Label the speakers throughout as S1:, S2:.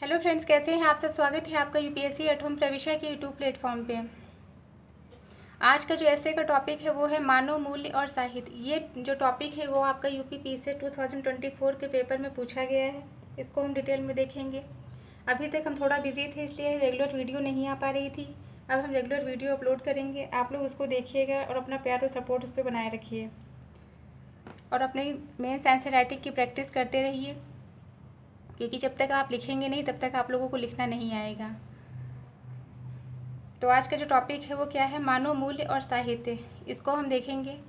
S1: Hello friends, कैसे हैं आप सब। स्वागत है आपका यूपीएससी एट होम प्रविशा के यूट्यूब प्लेटफॉर्म पे। आज का जो ऐसे का टॉपिक है वो है मानव मूल्य और साहित्य। ये जो टॉपिक है वो आपका यूपी से 2024 के पेपर में पूछा गया है। इसको हम डिटेल में देखेंगे। अभी तक हम थोड़ा बिजी थे, इसलिए रेगुलर वीडियो नहीं आ पा रही थी। अब हम रेगुलर वीडियो अपलोड करेंगे, आप लोग उसको देखिएगा और अपना प्यार और सपोर्ट उस पर बनाए रखिए और अपनी मेन साइंस राइटिंग की प्रैक्टिस करते रहिए, क्योंकि जब तक आप लिखेंगे नहीं तब तक आप लोगों को लिखना नहीं आएगा। तो आज का जो टॉपिक है वो क्या है, मानव मूल्य और साहित्य। इसको हम देखेंगे।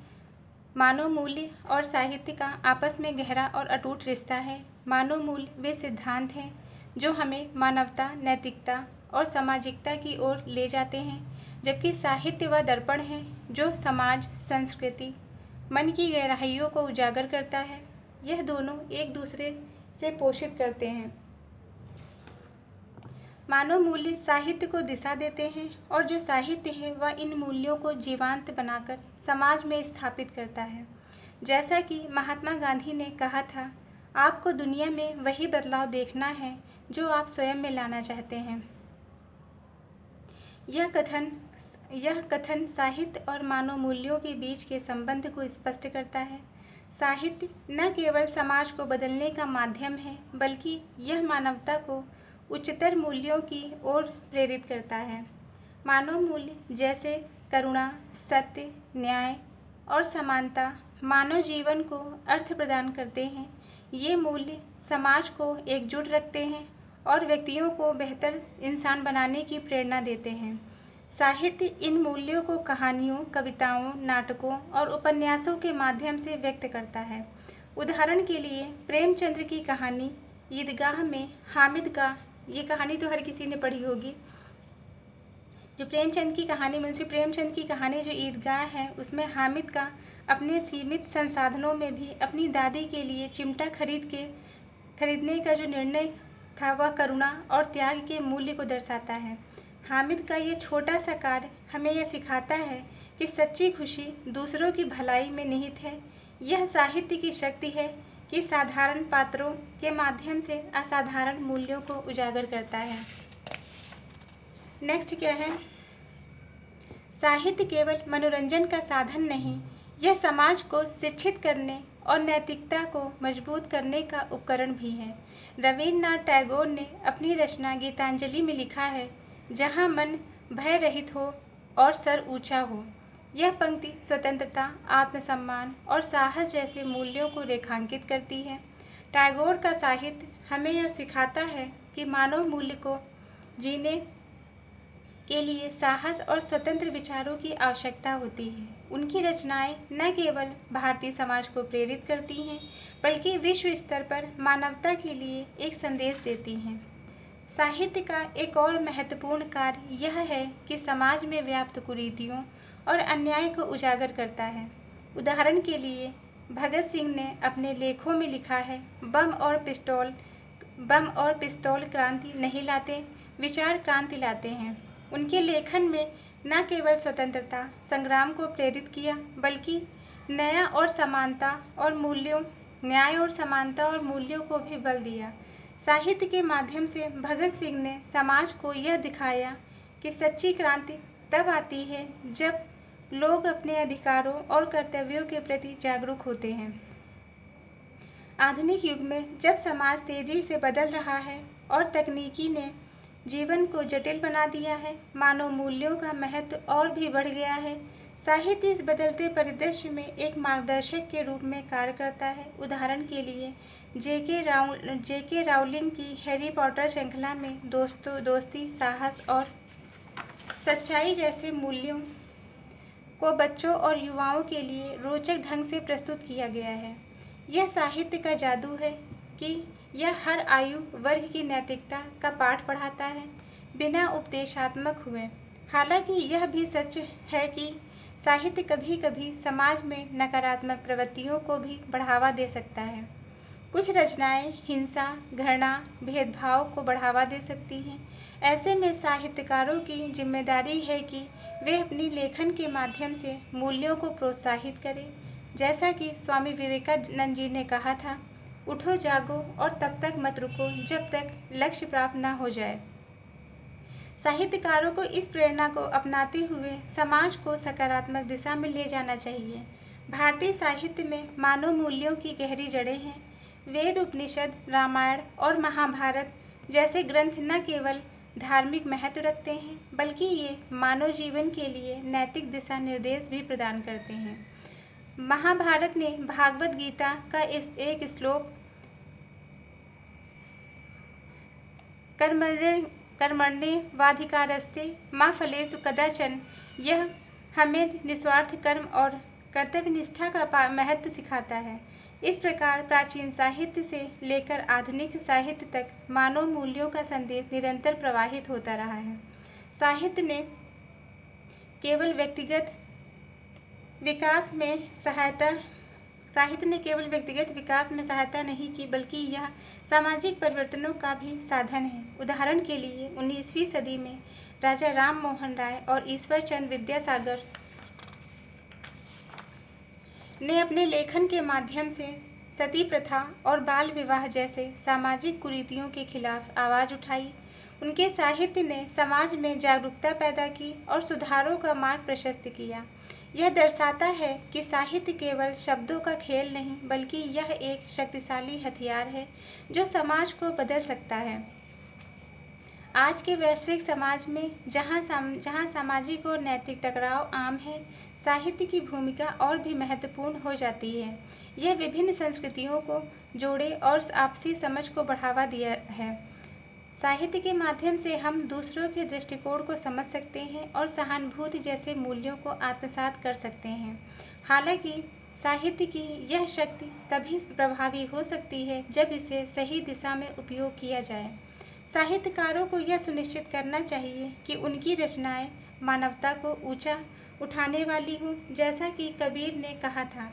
S1: मानव मूल्य और साहित्य का आपस में गहरा और अटूट रिश्ता है। मानव मूल्य वे सिद्धांत हैं जो हमें मानवता, नैतिकता और सामाजिकता की ओर ले जाते हैं, जबकि साहित्य वह दर्पण है जो समाज, संस्कृति, मन की गहराइयों को उजागर करता है। यह दोनों एक दूसरे से पोषित करते हैं। मानव मूल्य साहित्य को दिशा देते हैं और जो साहित्य है वह इन मूल्यों को जीवंत बनाकर समाज में स्थापित करता है। जैसा कि महात्मा गांधी ने कहा था, आपको दुनिया में वही बदलाव देखना है जो आप स्वयं में लाना चाहते हैं। यह कथन साहित्य और मानव मूल्यों के बीच के संबंध को स्पष्ट करता है। साहित्य न केवल समाज को बदलने का माध्यम है, बल्कि यह मानवता को उच्चतर मूल्यों की ओर प्रेरित करता है। मानव मूल्य जैसे करुणा, सत्य, न्याय और समानता मानव जीवन को अर्थ प्रदान करते हैं। ये मूल्य समाज को एकजुट रखते हैं और व्यक्तियों को बेहतर इंसान बनाने की प्रेरणा देते हैं। साहित्य इन मूल्यों को कहानियों, कविताओं, नाटकों और उपन्यासों के माध्यम से व्यक्त करता है। उदाहरण के लिए प्रेमचंद्र की कहानी ईदगाह में हामिद का, ये कहानी तो हर किसी ने पढ़ी होगी। जो प्रेमचंद की कहानी, मुंशी प्रेमचंद की कहानी जो ईदगाह है, उसमें हामिद का अपने सीमित संसाधनों में भी अपनी दादी के लिए चिमटा खरीदने का जो निर्णय था वह करुणा और त्याग के मूल्य को दर्शाता है। हामिद का ये छोटा सा कार्य हमें यह सिखाता है कि सच्ची खुशी दूसरों की भलाई में निहित है। यह साहित्य की शक्ति है कि साधारण पात्रों के माध्यम से असाधारण मूल्यों को उजागर करता है। नेक्स्ट क्या है, साहित्य केवल मनोरंजन का साधन नहीं, यह समाज को शिक्षित करने और नैतिकता को मजबूत करने का उपकरण भी है। रवीन्द्रनाथ टैगोर ने अपनी रचना गीतांजलि में लिखा है, जहाँ मन भय रहित हो और सर ऊंचा हो। यह पंक्ति स्वतंत्रता, आत्मसम्मान और साहस जैसे मूल्यों को रेखांकित करती है। टैगोर का साहित्य हमें यह सिखाता है कि मानव मूल्य को जीने के लिए साहस और स्वतंत्र विचारों की आवश्यकता होती है। उनकी रचनाएं न केवल भारतीय समाज को प्रेरित करती हैं, बल्कि विश्व स्तर पर मानवता के लिए एक संदेश देती हैं। साहित्य का एक और महत्वपूर्ण कार्य यह है कि समाज में व्याप्त कुरीतियों और अन्याय को उजागर करता है। उदाहरण के लिए भगत सिंह ने अपने लेखों में लिखा है, बम और पिस्तौल क्रांति नहीं लाते, विचार क्रांति लाते हैं। उनके लेखन में न केवल स्वतंत्रता संग्राम को प्रेरित किया, बल्कि न्याय और समानता और मूल्यों को भी बल दिया। साहित्य के माध्यम से भगत सिंह ने समाज को यह दिखाया कि सच्ची क्रांति तब आती है जब लोग अपने अधिकारों और कर्तव्यों के प्रति जागरूक होते हैं। आधुनिक युग में जब समाज तेजी से बदल रहा है और तकनीकी ने जीवन को जटिल बना दिया है, मानव मूल्यों का महत्व और भी बढ़ गया है। साहित्य इस बदलते परिदृश्य में एक मार्गदर्शक के रूप में कार्य करता है। उदाहरण के लिए जेके राउलिंग की हैरी पॉटर श्रृंखला में दोस्ती, साहस और सच्चाई जैसे मूल्यों को बच्चों और युवाओं के लिए रोचक ढंग से प्रस्तुत किया गया है। यह साहित्य का जादू है कि यह हर आयु वर्ग की नैतिकता का पाठ पढ़ाता है, बिना उपदेशात्मक हुए। हालांकि यह भी सच है कि साहित्य कभी कभी समाज में नकारात्मक प्रवृत्तियों को भी बढ़ावा दे सकता है। कुछ रचनाएं हिंसा, घृणा, भेदभाव को बढ़ावा दे सकती हैं। ऐसे में साहित्यकारों की जिम्मेदारी है कि वे अपनी लेखन के माध्यम से मूल्यों को प्रोत्साहित करें। जैसा कि स्वामी विवेकानंद जी ने कहा था, उठो जागो और तब तक मत रुको जब तक लक्ष्य प्राप्त न हो जाए। साहित्यकारों को इस प्रेरणा को अपनाते हुए समाज को सकारात्मक दिशा में ले जाना चाहिए। भारतीय साहित्य में मानव मूल्यों की गहरी जड़ें हैं। वेद, उपनिषद, रामायण और महाभारत जैसे ग्रंथ न केवल धार्मिक महत्व रखते हैं बल्कि ये मानव जीवन के लिए नैतिक दिशा निर्देश भी प्रदान करते हैं। महाभारत ने भागवत गीता का एक श्लोक कर्मण्येवाधिकारस्ते मा फलेषु कदाचन, यह हमें निस्वार्थ कर्म और कर्तव्य निष्ठा का महत्व सिखाता है। इस प्रकार प्राचीन साहित्य से लेकर आधुनिक साहित्य तक मानव मूल्यों का संदेश निरंतर प्रवाहित होता रहा है। साहित्य ने केवल व्यक्तिगत विकास में सहायता नहीं की बल्कि यह सामाजिक परिवर्तनों का भी साधन है। उदाहरण के लिए 19वीं सदी में राजा राम मोहन राय और ईश्वर चंद्र विद्यासागर ने अपने लेखन के माध्यम से सती प्रथा और बाल विवाह जैसे सामाजिक कुरीतियों के खिलाफ आवाज़ उठाई। उनके साहित्य ने समाज में जागरूकता पैदा की और सुधारों का मार्ग प्रशस्त किया। यह दर्शाता है कि साहित्य केवल शब्दों का खेल नहीं बल्कि यह एक शक्तिशाली हथियार है जो समाज को बदल सकता है। आज के वैश्विक समाज में जहाँ सामाजिक और नैतिक टकराव आम है, साहित्य की भूमिका और भी महत्वपूर्ण हो जाती है। यह विभिन्न संस्कृतियों को जोड़े और आपसी समझ को बढ़ावा दिया है। साहित्य के माध्यम से हम दूसरों के दृष्टिकोण को समझ सकते हैं और सहानुभूति जैसे मूल्यों को आत्मसात कर सकते हैं। हालांकि साहित्य की यह शक्ति तभी प्रभावी हो सकती है जब इसे सही दिशा में उपयोग किया जाए। साहित्यकारों को यह सुनिश्चित करना चाहिए कि उनकी रचनाएं मानवता को ऊंचा उठाने वाली हों। जैसा कि कबीर ने कहा था,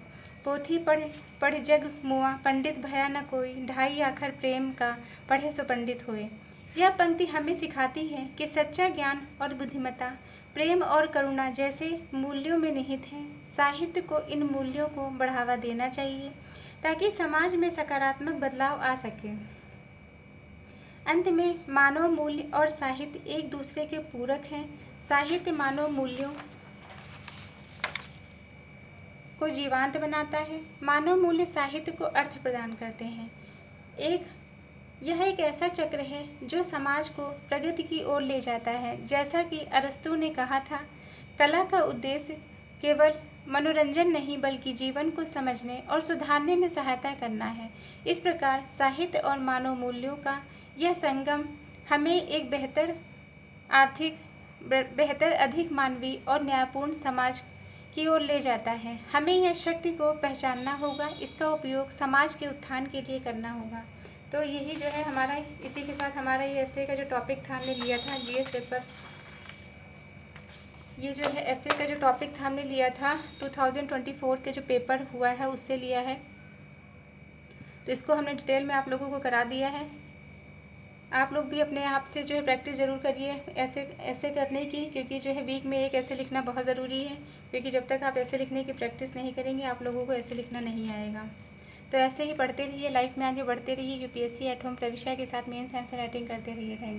S1: पोथी पढ़ जग मुआ, पंडित भया न कोई, ढाई आखर प्रेम का, पढ़े सो पंडित होए। यह पंक्ति हमें सिखाती है कि सच्चा ज्ञान और बुद्धिमत्ता प्रेम और करुणा जैसे मूल्यों में निहित है। साहित्य को इन मूल्यों को बढ़ावा देना चाहिए ताकि समाज में सकारात्मक बदलाव आ सके। अंत में मानव मूल्य और साहित्य एक दूसरे के पूरक हैं। साहित्य मानव मूल्यों को जीवंत बनाता है। मानव मूल्य साहित्य को अर्थ प्रदान करते हैं। यह एक ऐसा चक्र है जो समाज को प्रगति की ओर ले जाता है। जैसा कि अरस्तू ने कहा था, कला का उद्देश्य केवल मनोरंजन नहीं बल्कि जीवन को समझने और सुधारने में सहायता करना है। इस प्रकार साहित्य और मानव मूल्यों का यह संगम हमें एक बेहतर, अधिक मानवीय और न्यायपूर्ण समाज की ओर ले जाता है। हमें यह शक्ति को पहचानना होगा, इसका उपयोग समाज के उत्थान के लिए करना होगा। तो यही जो है हमारा, इसी के साथ हमारा ये एसे का जो टॉपिक था हमने लिया था जीएस पेपर, ये जो है एसे का जो टॉपिक था हमने लिया था 2024 के जो पेपर हुआ है उससे लिया है। तो इसको हमने डिटेल में आप लोगों को करा दिया है। आप लोग भी अपने आप से जो है प्रैक्टिस ज़रूर करिए ऐसे करने की, क्योंकि जो है वीक में एक ऐसे लिखना बहुत ज़रूरी है। क्योंकि जब तक आप ऐसे लिखने की प्रैक्टिस नहीं करेंगे आप लोगों को ऐसे लिखना नहीं आएगा। तो ऐसे ही पढ़ते रहिए, लाइफ में आगे बढ़ते रहिए। यूपीएससी एट होम प्रविष्या के साथ मेंस आंसर राइटिंग करते रहिए। Thank you.